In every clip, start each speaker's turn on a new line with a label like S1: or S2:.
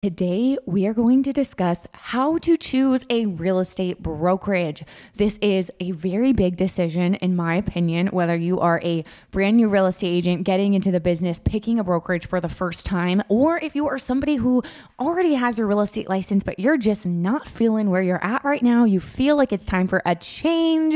S1: Today, we are going to discuss how to choose a real estate brokerage. This is a very big decision, in my opinion, whether you are a brand new real estate agent getting into the business, picking a brokerage for the first time, or if you are somebody who already has a real estate license, but you're just not feeling where you're at right now. You feel like it's time for a change.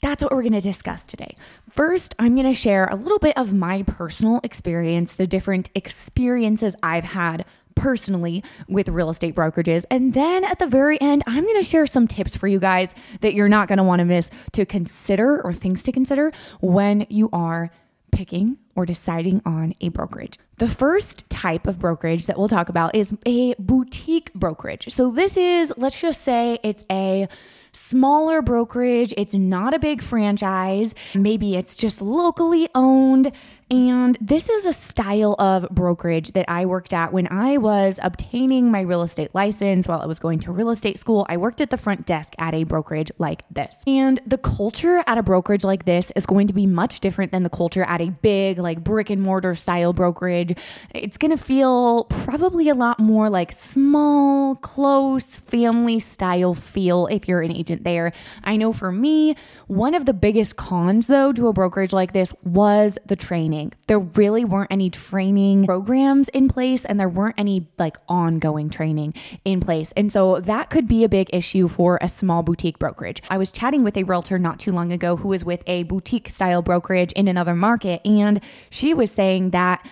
S1: That's what we're going to discuss today. First, I'm going to share a little bit of my personal experience, the different experiences I've had personally with real estate brokerages. And then at the very end, I'm going to share some tips for you guys that you're not going to want to miss to consider, or things to consider when you are picking or deciding on a brokerage. The first type of brokerage that we'll talk about is a boutique brokerage. So this is, let's just say it's a smaller brokerage. It's not a big franchise. Maybe it's just locally owned. And this is a style of brokerage that I worked at when I was obtaining my real estate license. While I was going to real estate school, I worked at the front desk at a brokerage like this. And the culture at a brokerage like this is going to be much different than the culture at a big, like brick and mortar style brokerage. It's going to feel probably a lot more like small, close, family style feel if you're an agent there. I know for me, one of the biggest cons though to a brokerage like this was the training. There really weren't any training programs in place, and there weren't any like ongoing training in place. And so that could be a big issue for a small boutique brokerage. I was chatting with a realtor not too long ago who was with a boutique style brokerage in another market, and she was saying that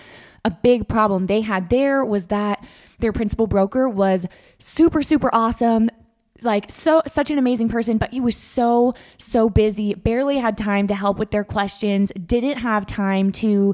S1: a big problem they had there was that their principal broker was super, super awesome. Like such an amazing person, but he was so busy, barely had time to help with their questions, didn't have time to,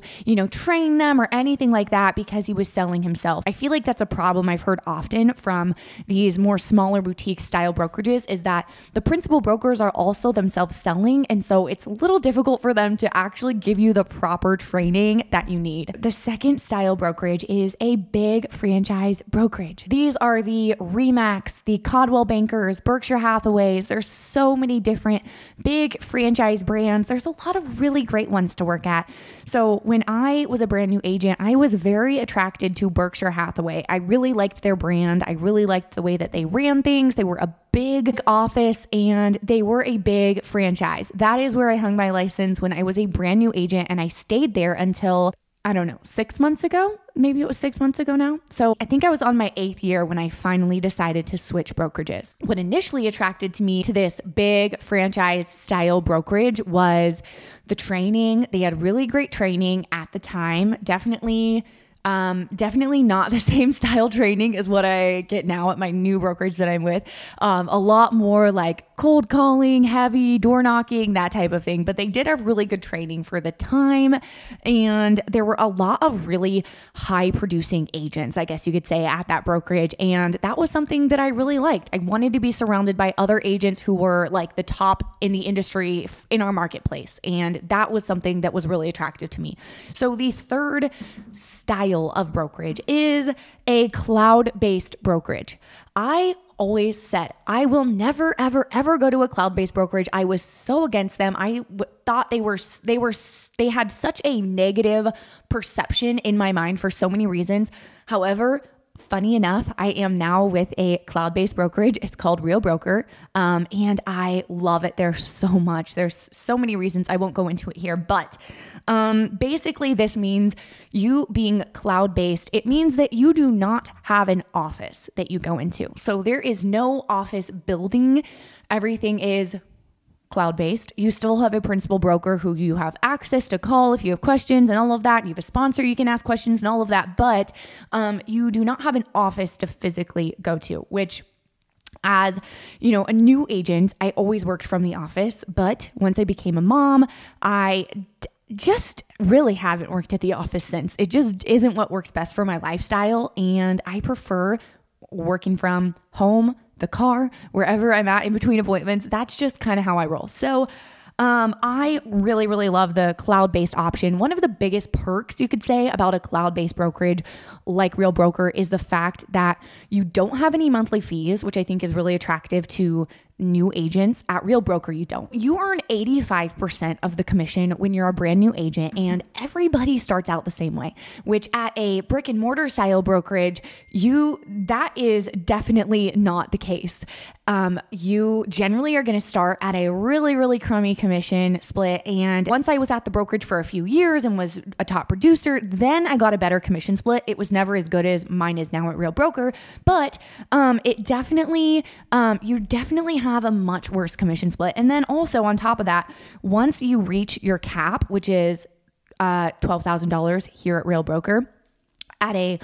S1: train them or anything like that because he was selling himself. I feel like that's a problem I've heard often from these more smaller boutique style brokerages, is that the principal brokers are also themselves selling. And so it's a little difficult for them to actually give you the proper training that you need. The second style brokerage is a big franchise brokerage. These are the Remax, the Coldwell Banker, Berkshire Hathaways. There's so many different big franchise brands. There's a lot of really great ones to work at. So when I was a brand new agent, I was very attracted to Berkshire Hathaway. I really liked their brand. I really liked the way that they ran things. They were a big office and they were a big franchise. That is where I hung my license when I was a brand new agent, and I stayed there until 6 months ago. Maybe it was 6 months ago now. So I think I was on my 8th year when I finally decided to switch brokerages. What initially attracted to me to this big franchise style brokerage was the training. They had really great training at the time. Definitely not the same style training as what I get now at my new brokerage that I'm with. A lot more like cold calling, heavy door knocking, that type of thing. But they did have really good training for the time. And there were a lot of really high producing agents, I guess you could say, at that brokerage. And that was something that I really liked. I wanted to be surrounded by other agents who were like the top in the industry in our marketplace. And that was something that was really attractive to me. So the third style of brokerage is a cloud-based brokerage. I always said I will never, ever, ever go to a cloud-based brokerage. I was so against them. I thought they had such a negative perception in my mind for so many reasons. However, funny enough, I am now with a cloud-based brokerage. It's called Real Broker. And I love it there so much. There's so many reasons. I won't go into it here, but basically this means you being cloud-based, it means that you do not have an office that you go into. So there is no office building. Everything is cloud-based. You still have a principal broker who you have access to call if you have questions and all of that. You have a sponsor you can ask questions and all of that, but you do not have an office to physically go to, which, as a new agent, I always worked from the office. But once I became a mom, I just really haven't worked at the office since. It just isn't what works best for my lifestyle. And I prefer working from home, the car, wherever I'm at in between appointments. That's just kind of how I roll. So I really, really love the cloud-based option. One of the biggest perks you could say about a cloud-based brokerage like Real Broker is the fact that you don't have any monthly fees, which I think is really attractive to new agents. At Real Broker, you don't. You earn 85% of the commission when you're a brand new agent, and everybody starts out the same way, which at a brick and mortar style brokerage, that is definitely not the case. You generally are going to start at a really, really crummy commission split. And once I was at the brokerage for a few years and was a top producer, then I got a better commission split. It was never as good as mine is now at Real Broker, but it definitely, you definitely have a much worse commission split. And then also on top of that, once you reach your cap, which is $12,000 here at Real Broker, at a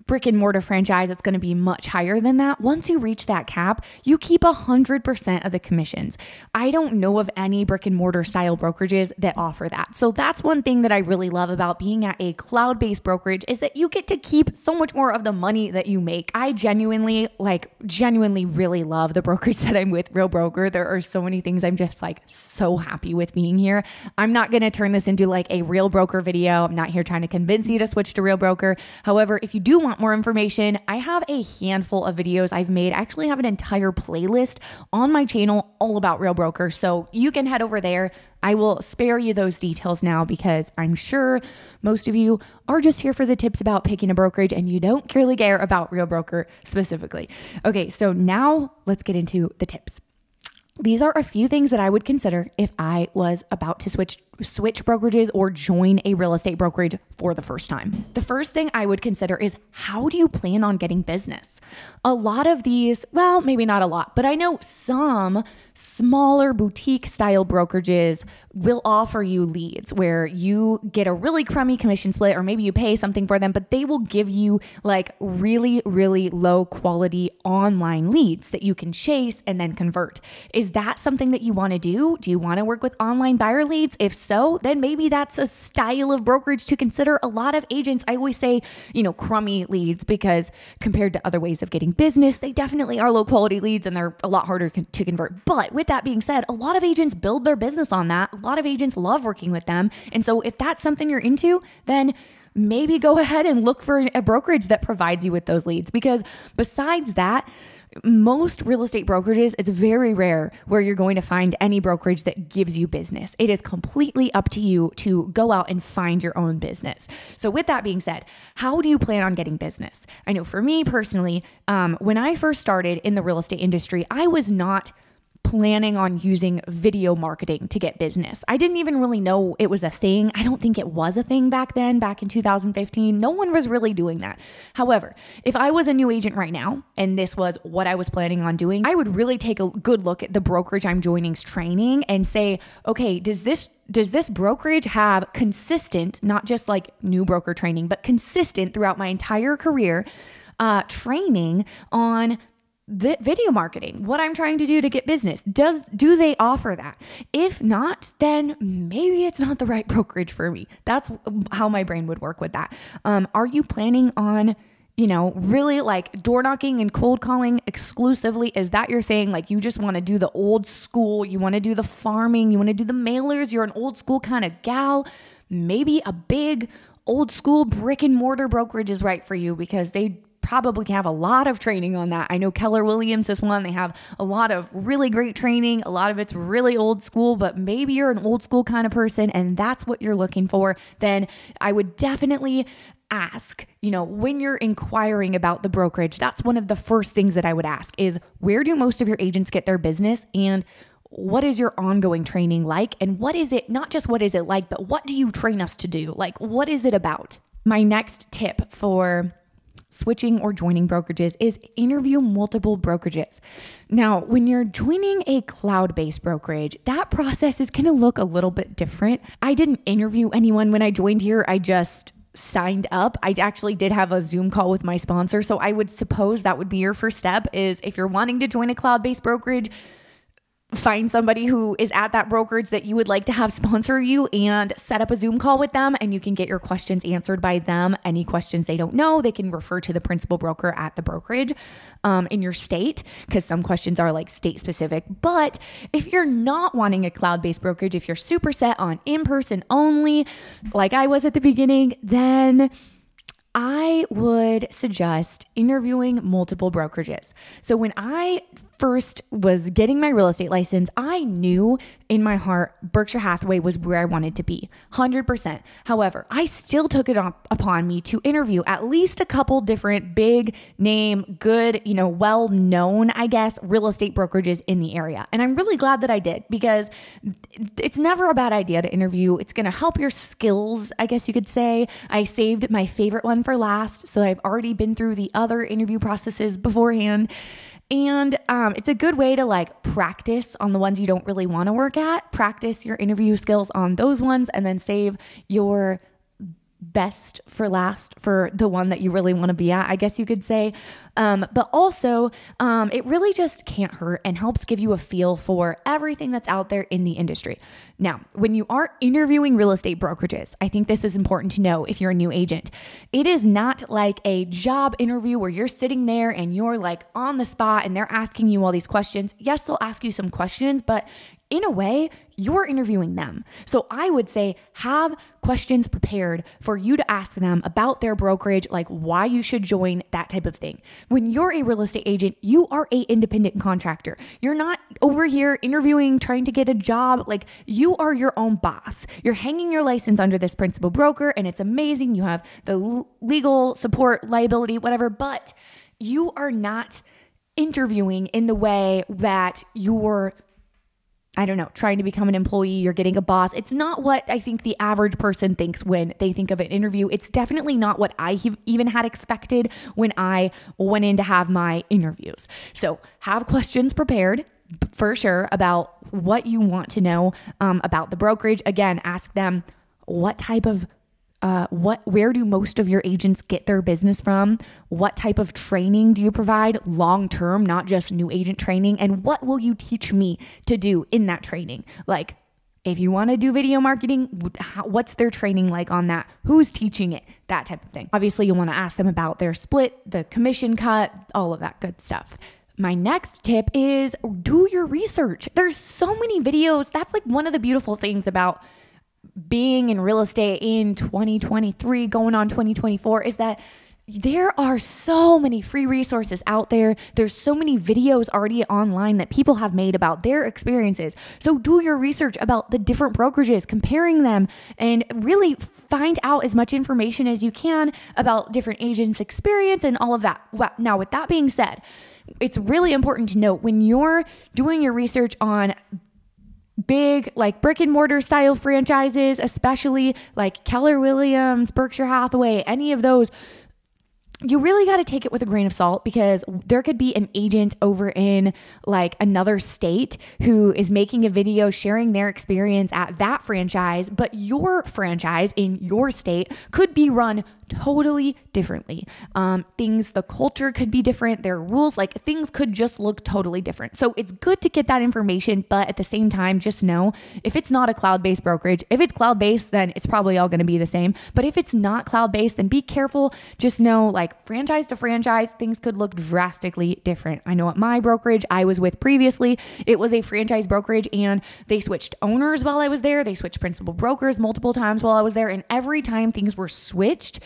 S1: brick and mortar franchise, it's going to be much higher than that. Once you reach that cap, you keep 100% of the commissions. I don't know of any brick and mortar style brokerages that offer that. So that's one thing that I really love about being at a cloud-based brokerage is that you get to keep so much more of the money that you make. I genuinely really love the brokerage that I'm with, Real Broker. There are so many things I'm just so happy with being here. I'm not going to turn this into a Real Broker video. I'm not here trying to convince you to switch to Real Broker. However, if you do want more information, I have a handful of videos I've made. I actually have an entire playlist on my channel all about Real Broker. So you can head over there. I will spare you those details now because I'm sure most of you are just here for the tips about picking a brokerage and you don't really care about Real Broker specifically. Okay, so now let's get into the tips. These are a few things that I would consider if I was about to switch brokerages or join a real estate brokerage for the first time. The first thing I would consider is, how do you plan on getting business? A lot of these, well, maybe not a lot, but I know some smaller boutique style brokerages will offer you leads where you get a really crummy commission split, or maybe you pay something for them, but they will give you really, really low quality online leads that you can chase and then convert. Is that something that you want to do? Do you want to work with online buyer leads? If so, then maybe that's a style of brokerage to consider. A lot of agents, I always say, crummy leads, because compared to other ways of getting business, they definitely are low quality leads and they're a lot harder to convert. But with that being said, a lot of agents build their business on that. A lot of agents love working with them. And so if that's something you're into, then maybe go ahead and look for a brokerage that provides you with those leads. Because besides that, most real estate brokerages, it's very rare where you're going to find any brokerage that gives you business. It is completely up to you to go out and find your own business. So with that being said, how do you plan on getting business? I know for me personally, when I first started in the real estate industry, I was not planning on using video marketing to get business. I didn't even really know it was a thing. I don't think it was a thing back then, back in 2015. No one was really doing that. However, if I was a new agent right now, and this was what I was planning on doing, I would really take a good look at the brokerage I'm joining's training and say, okay, does this brokerage have consistent, not just new broker training, but consistent throughout my entire career, training on the video marketing, what I'm trying to do to get business? Do they offer that? If not, then maybe it's not the right brokerage for me. That's how my brain would work with that. Are you planning on, really door knocking and cold calling exclusively? Is that your thing? You just want to do the old school, you want to do the farming, you want to do the mailers, you're an old school kind of gal. Maybe a big old school brick and mortar brokerage is right for you, because they probably have a lot of training on that. I know Keller Williams is one. They have a lot of really great training. A lot of it's really old school, but maybe you're an old school kind of person and that's what you're looking for. Then I would definitely ask, when you're inquiring about the brokerage, that's one of the first things that I would ask is, where do most of your agents get their business? And what is your ongoing training like? And what is it, not just what is it like, but what do you train us to do? What is it about? My next tip for switching or joining brokerages is interview multiple brokerages. Now, when you're joining a cloud-based brokerage, that process is going to look a little bit different. I didn't interview anyone when I joined here. I just signed up. I actually did have a Zoom call with my sponsor. So I would suppose that would be your first step, is if you're wanting to join a cloud-based brokerage, find somebody who is at that brokerage that you would like to have sponsor you and set up a Zoom call with them, and you can get your questions answered by them. Any questions they don't know, they can refer to the principal broker at the brokerage in your state, because some questions are state specific. But if you're not wanting a cloud-based brokerage, if you're super set on in-person only, like I was at the beginning, then I would suggest interviewing multiple brokerages. So when I first was getting my real estate license, I knew in my heart Berkshire Hathaway was where I wanted to be, 100%. However, I still took it upon me to interview at least a couple different big name, good, well-known, I guess, real estate brokerages in the area. And I'm really glad that I did, because it's never a bad idea to interview. It's going to help your skills, I guess you could say. I saved my favorite one for last, so I've already been through the other interview processes beforehand. And it's a good way to practice on the ones you don't really want to work at, practice your interview skills on those ones, and then save your best for last for the one that you really want to be at, I guess you could say. But also, it really just can't hurt and helps give you a feel for everything that's out there in the industry. Now, when you are interviewing real estate brokerages, I think this is important to know if you're a new agent. It is not like a job interview where you're sitting there and you're on the spot and they're asking you all these questions. Yes, they'll ask you some questions, but in a way, you're interviewing them. So I would say have questions prepared for you to ask them about their brokerage, like why you should join, that type of thing. When you're a real estate agent, you are an independent contractor. You're not over here interviewing, trying to get a job. You are your own boss. You're hanging your license under this principal broker, and it's amazing. You have the legal support, liability, whatever, but you are not interviewing in the way that you're trying to become an employee, you're getting a boss. It's not what I think the average person thinks when they think of an interview. It's definitely not what I even had expected when I went in to have my interviews. So have questions prepared for sure about what you want to know about the brokerage. Again, ask them what type of where do most of your agents get their business from? What type of training do you provide long-term, not just new agent training? And what will you teach me to do in that training? If you want to do video marketing, what's their training like on that? Who's teaching it? That type of thing. Obviously, you want to ask them about their split, the commission cut, all of that good stuff. My next tip is do your research. There's so many videos. That's one of the beautiful things about being in real estate in 2023, going on 2024, is that there are so many free resources out there. There's so many videos already online that people have made about their experiences. So do your research about the different brokerages, comparing them, and really find out as much information as you can about different agents' experience and all of that. Now, with that being said, it's really important to note when you're doing your research on big brick and mortar style franchises, especially Keller Williams, Berkshire Hathaway, any of those, you really got to take it with a grain of salt, because there could be an agent over in another state who is making a video sharing their experience at that franchise, but your franchise in your state could be run totally differently. The culture could be different. Their rules, things could just look totally different. So it's good to get that information, but at the same time, just know if it's not a cloud-based brokerage, if it's cloud-based, then it's probably all going to be the same. But if it's not cloud-based, then be careful. Just know franchise to franchise, things could look drastically different. I know at my brokerage I was with previously, it was a franchise brokerage, and they switched owners while I was there. They switched principal brokers multiple times while I was there. And every time things were switched,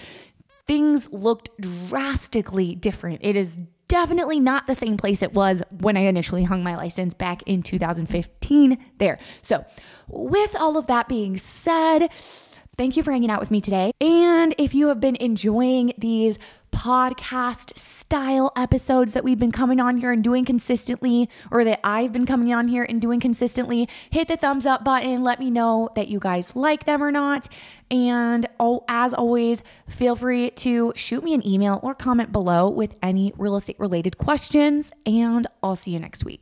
S1: things looked drastically different. It is definitely not the same place it was when I initially hung my license back in 2015 there. So with all of that being said, thank you for hanging out with me today. And if you have been enjoying these podcast style episodes that we've been coming on here and doing consistently, or that I've been coming on here and doing consistently, hit the thumbs up button. Let me know that you guys like them or not. And as always, feel free to shoot me an email or comment below with any real estate related questions, and I'll see you next week.